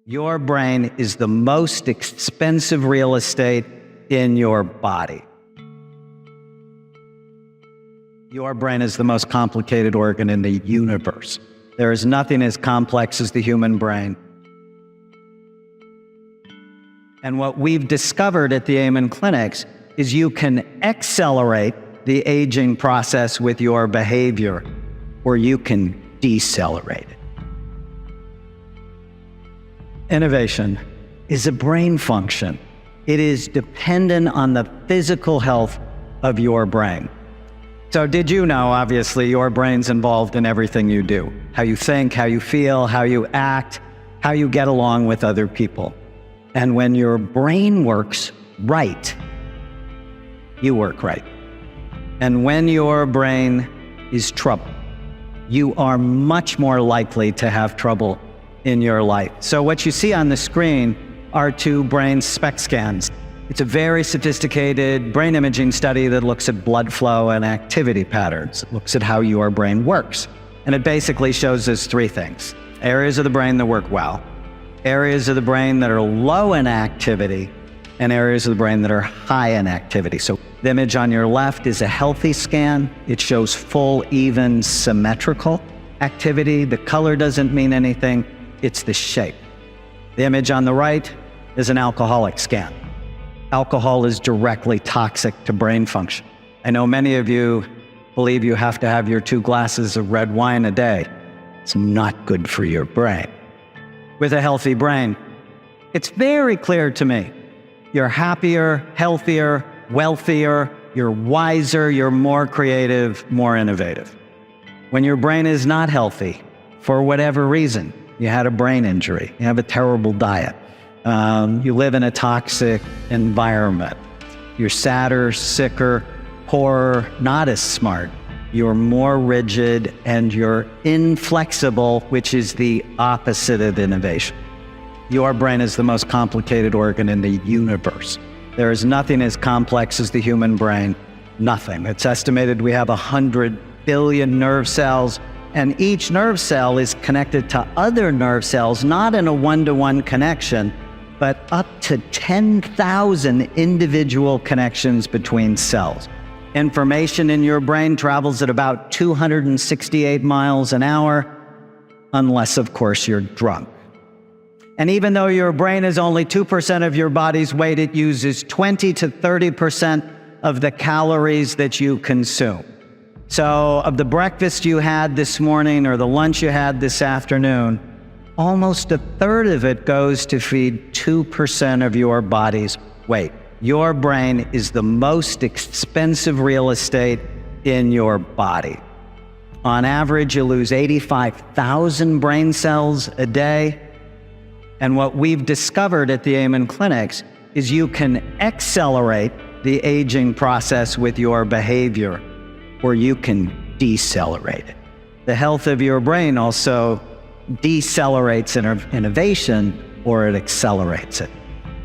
Your brain is the most expensive real estate in your body. Your brain is the most complicated organ in the universe. There is nothing as complex as the human brain. And what we've discovered at the Amen Clinics is you can accelerate the aging process with your behavior, or you can decelerate it. Innovation is a brain function. It is dependent on the physical health of your brain. So did you know, obviously, your brain's involved in everything you do. How you think, how you feel, how you act, how you get along with other people. And when your brain works right, you work right. And when your brain is troubled, you are much more likely to have trouble in your life. So what you see on the screen are two brain SPECT scans. It's a very sophisticated brain imaging study that looks at blood flow and activity patterns. It looks at how your brain works. And it basically shows us three things: areas of the brain that work well, areas of the brain that are low in activity, and areas of the brain that are high in activity. So the image on your left is a healthy scan. It shows full, even, symmetrical activity. The color doesn't mean anything. It's the shape. The image on the right is an alcoholic scan. Alcohol is directly toxic to brain function. I know many of you believe you have to have your 2 glasses of red wine a day. It's not good for your brain. With a healthy brain, it's very clear to me. You're happier, healthier, wealthier, you're wiser, you're more creative, more innovative. When your brain is not healthy, for whatever reason, you had a brain injury, you have a terrible diet, you live in a toxic environment, you're sadder, sicker, poorer, not as smart, you're more rigid, and you're inflexible, which is the opposite of innovation. Your brain is the most complicated organ in the universe. There is nothing as complex as the human brain, nothing. It's estimated we have 100 billion nerve cells, and each nerve cell is connected to other nerve cells, not in a one-to-one connection, but up to 10,000 individual connections between cells. Information in your brain travels at about 268 miles an hour, unless, of course, you're drunk. And even though your brain is only 2% of your body's weight, it uses 20 to 30% of the calories that you consume. So of the breakfast you had this morning or the lunch you had this afternoon, almost 1/3 of it goes to feed 2% of your body's weight. Your brain is the most expensive real estate in your body. On average, you lose 85,000 brain cells a day. And what we've discovered at the Amen Clinics is you can accelerate the aging process with your behavior, or you can decelerate it. The health of your brain also decelerates innovation, or it accelerates it.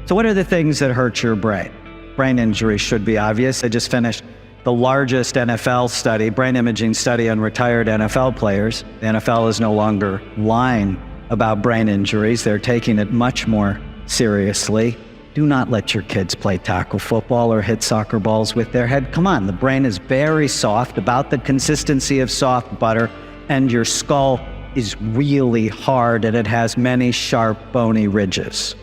So what are the things that hurt your brain? Brain injury should be obvious. I just finished the largest NFL study, brain imaging study on retired NFL players. The NFL is no longer lying about brain injuries. They're taking it much more seriously. Do not let your kids play tackle football or hit soccer balls with their head. Come on, the brain is very soft, about the consistency of soft butter, and your skull is really hard, and it has many sharp, bony ridges.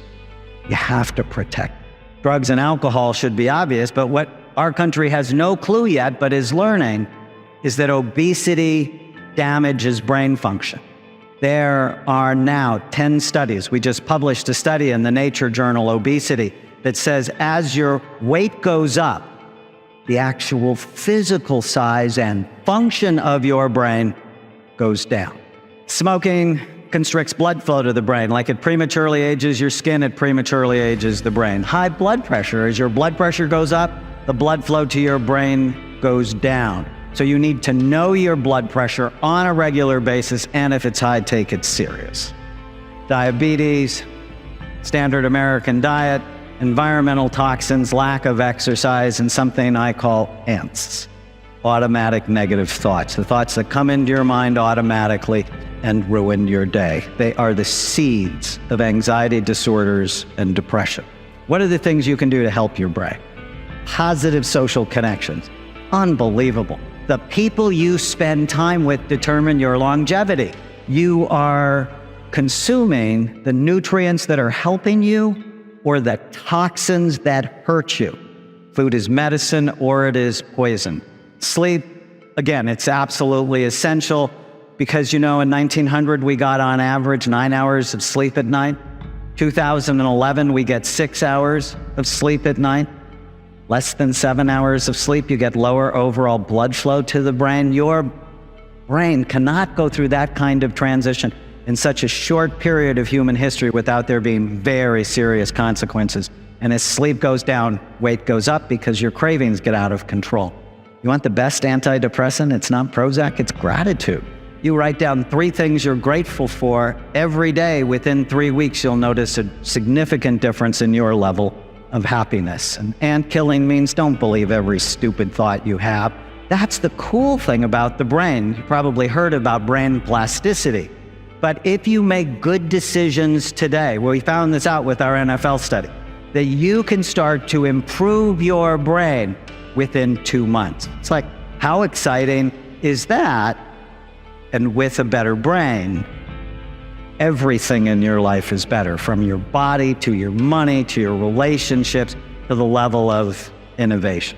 You have to protect. Drugs and alcohol should be obvious, but what our country has no clue yet, but is learning, is that obesity damages brain function. There are now 10 studies. We just published a study in the Nature journal, Obesity, that says as your weight goes up, the actual physical size and function of your brain goes down. Smoking constricts blood flow to the brain. Like it prematurely ages your skin, it prematurely ages the brain. High blood pressure, as your blood pressure goes up, the blood flow to your brain goes down. So you need to know your blood pressure on a regular basis, and if it's high, take it serious. Diabetes, standard American diet, environmental toxins, lack of exercise, and something I call ANTs, automatic negative thoughts, the thoughts that come into your mind automatically and ruin your day. They are the seeds of anxiety disorders and depression. What are the things you can do to help your brain? Positive social connections. Unbelievable. The people you spend time with determine your longevity. You are consuming the nutrients that are helping you or the toxins that hurt you. Food is medicine or it is poison. Sleep, again, it's absolutely essential because, in 1900 we got on average 9 hours of sleep at night. 2011 we get 6 hours of sleep at night. Less than 7 hours of sleep, you get lower overall blood flow to the brain. Your brain cannot go through that kind of transition in such a short period of human history without there being very serious consequences. And as sleep goes down, weight goes up because your cravings get out of control. You want the best antidepressant? It's not Prozac, it's gratitude. You write down 3 things you're grateful for every day. Within 3 weeks, you'll notice a significant difference in your level of happiness. And ant killing means don't believe every stupid thought you have. That's the cool thing about the brain. You probably heard about brain plasticity. But if you make good decisions today, well, we found this out with our NFL study, that you can start to improve your brain within 2 months. It's like, how exciting is that? And with a better brain, everything in your life is better, from your body to your money to your relationships to the level of innovation.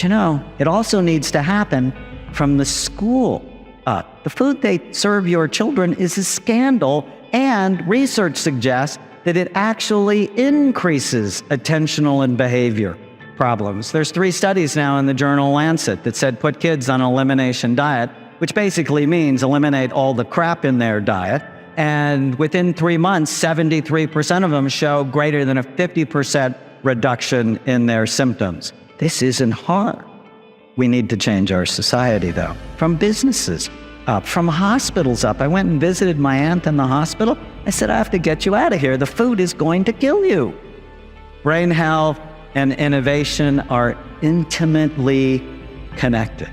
But it also needs to happen from the school up. The food they serve your children is a scandal, and research suggests that it actually increases attentional and behavior problems. There's 3 studies now in the journal Lancet that said put kids on an elimination diet, which basically means eliminate all the crap in their diet. And within 3 months, 73% of them show greater than a 50% reduction in their symptoms. This isn't hard. We need to change our society, though. From businesses up, from hospitals up. I went and visited my aunt in the hospital. I said, I have to get you out of here. The food is going to kill you. Brain health and innovation are intimately connected.